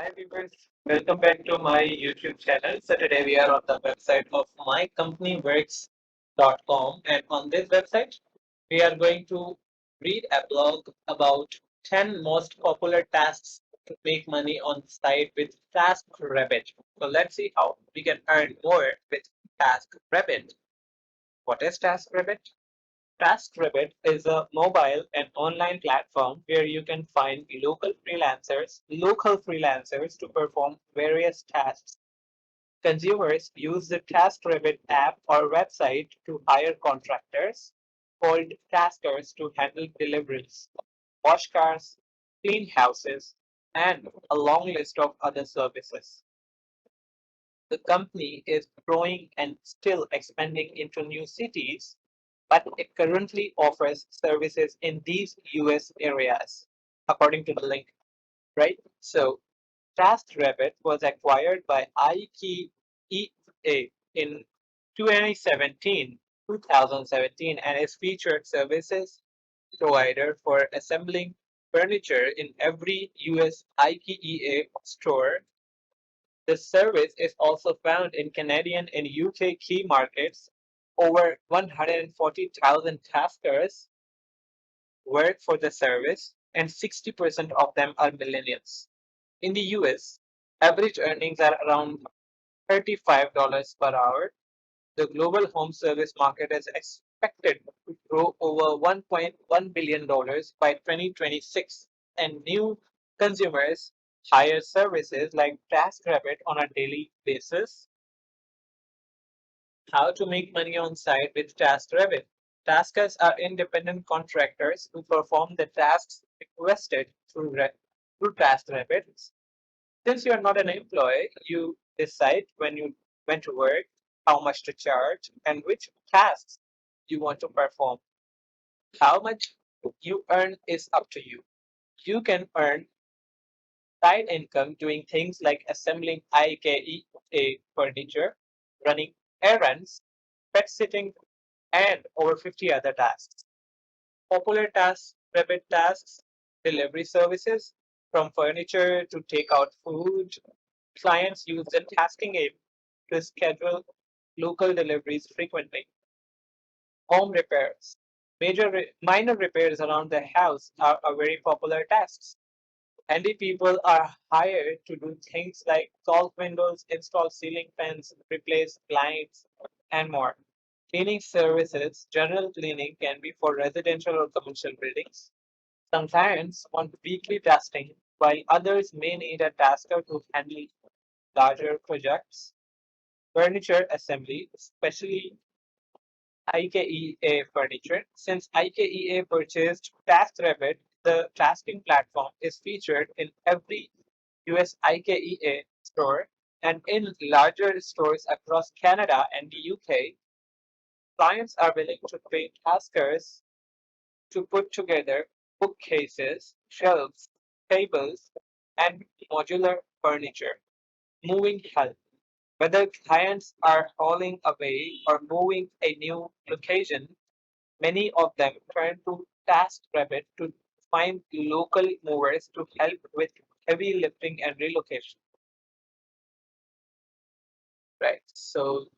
Hi viewers, welcome back to my YouTube channel. So today we are on the website of mycompanyworks.com, and on this website we are going to read a blog about 10 most popular tasks to make money on site with TaskRabbit. So let's see how we can earn more with TaskRabbit. What is TaskRabbit? TaskRabbit is a mobile and online platform where you can find local freelancers to perform various tasks. Consumers use the TaskRabbit app or website to hire contractors called taskers to handle deliveries, wash cars, clean houses, and a long list of other services. The company is growing and still expanding into new cities, but it currently offers services in these US areas, according to the link, right? So TaskRabbit was acquired by IKEA in 2017, and is featured services provider for assembling furniture in every US IKEA store. The service is also found in Canadian and UK key markets. Over 140,000 taskers work for the service, and 60% of them are millennials. In the US, average earnings are around $35 per hour. The global home service market is expected to grow over $1.1 billion by 2026, and new consumers hire services like TaskRabbit on a daily basis. How to make money on site with TaskRabbit. Taskers are independent contractors who perform the tasks requested through TaskRabbit. Since you are not an employee, you decide when to work, how much to charge, and which tasks you want to perform. How much you earn is up to you. You can earn side income doing things like assembling IKEA furniture, running errands, pet sitting, and over 50 other tasks. Popular tasks, rapid tasks, delivery services, from furniture to take out food. Clients use the tasking app to schedule local deliveries frequently. Home repairs. Minor repairs around the house are very popular tasks. Handy people are hired to do things like solve windows, install ceiling fans, replace blinds, and more. Cleaning services, general cleaning can be for residential or commercial buildings. Some clients want weekly testing, while others may need a tasker to handle larger projects. Furniture assembly, especially IKEA furniture. Since IKEA purchased TaskRabbit, the tasking platform is featured in every US IKEA store, and in larger stores across Canada and the UK. Clients are willing to pay taskers to put together bookcases, shelves, tables, and modular furniture. Moving help. Whether clients are hauling away or moving a new location, many of them turn to TaskRabbit to find local movers to help with heavy lifting and relocation. Right. So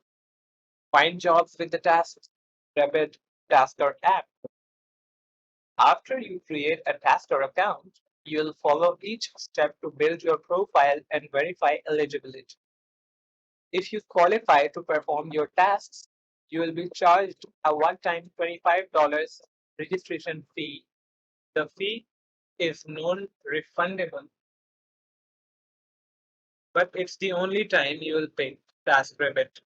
find jobs with the TaskRabbit Tasker app. After you create a Tasker account, you'll follow each step to build your profile and verify eligibility. If you qualify to perform your tasks, you will be charged a one-time $25 registration fee. The fee is non-refundable, but it's the only time you will pay TaskRabbit.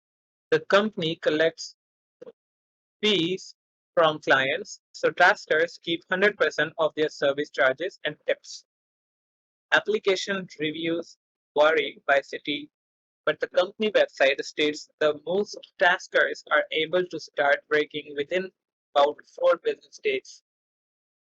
The company collects fees from clients, so taskers keep 100% of their service charges and tips. Application reviews vary by city, but the company website states the most taskers are able to start working within about 4 business days.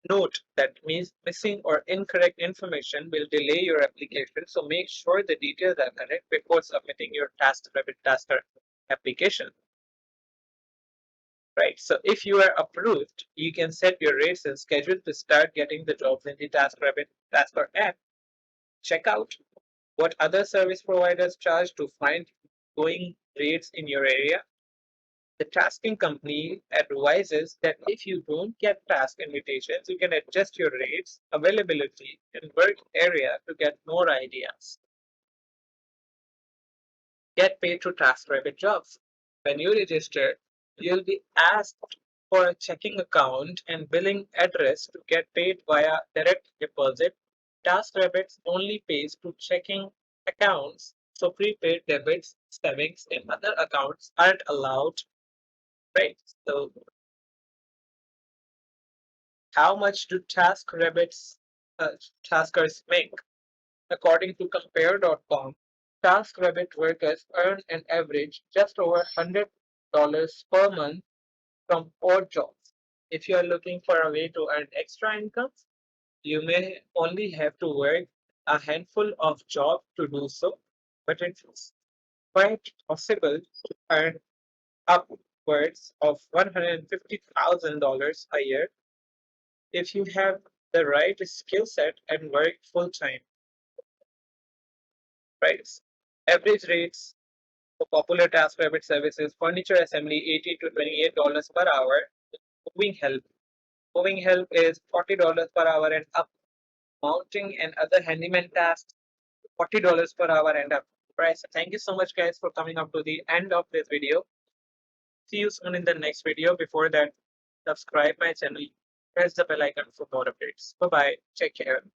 Note that missing or incorrect information will delay your application, so make sure the details are correct before submitting your TaskRabbit Tasker application. Right. So if you are approved, you can set your rates and schedule to start getting the jobs in the TaskRabbit Tasker app. Check out What other service providers charge to find going rates in your area? The tasking company advises that if you don't get task invitations, you can adjust your rates, availability, and work area to get more ideas. Get paid to TaskRabbit jobs. When you register, you'll be asked for a checking account and billing address to get paid via direct deposit. TaskRabbit only pays to checking accounts, so prepaid debits, savings, and other accounts aren't allowed. Right? So, how much do uh, taskers make? According to Compare.com, TaskRabbit workers earn an average just over $100 per month from odd jobs. If you are looking for a way to earn extra income, you may only have to work a handful of jobs to do so, but it's quite possible to earn upwards of $150,000 a year if you have the right skill set and work full time. Right? Average rates for popular TaskRabbit services: furniture assembly $18 to $28 per hour, moving help. Moving help is $40 per hour and up. Mounting and other handyman tasks, $40 per hour and up. Right. So thank you so much, guys, for coming up to the end of this video. See you soon in the next video. Before that, subscribe my channel, press the bell icon for more updates. Bye bye. Take care.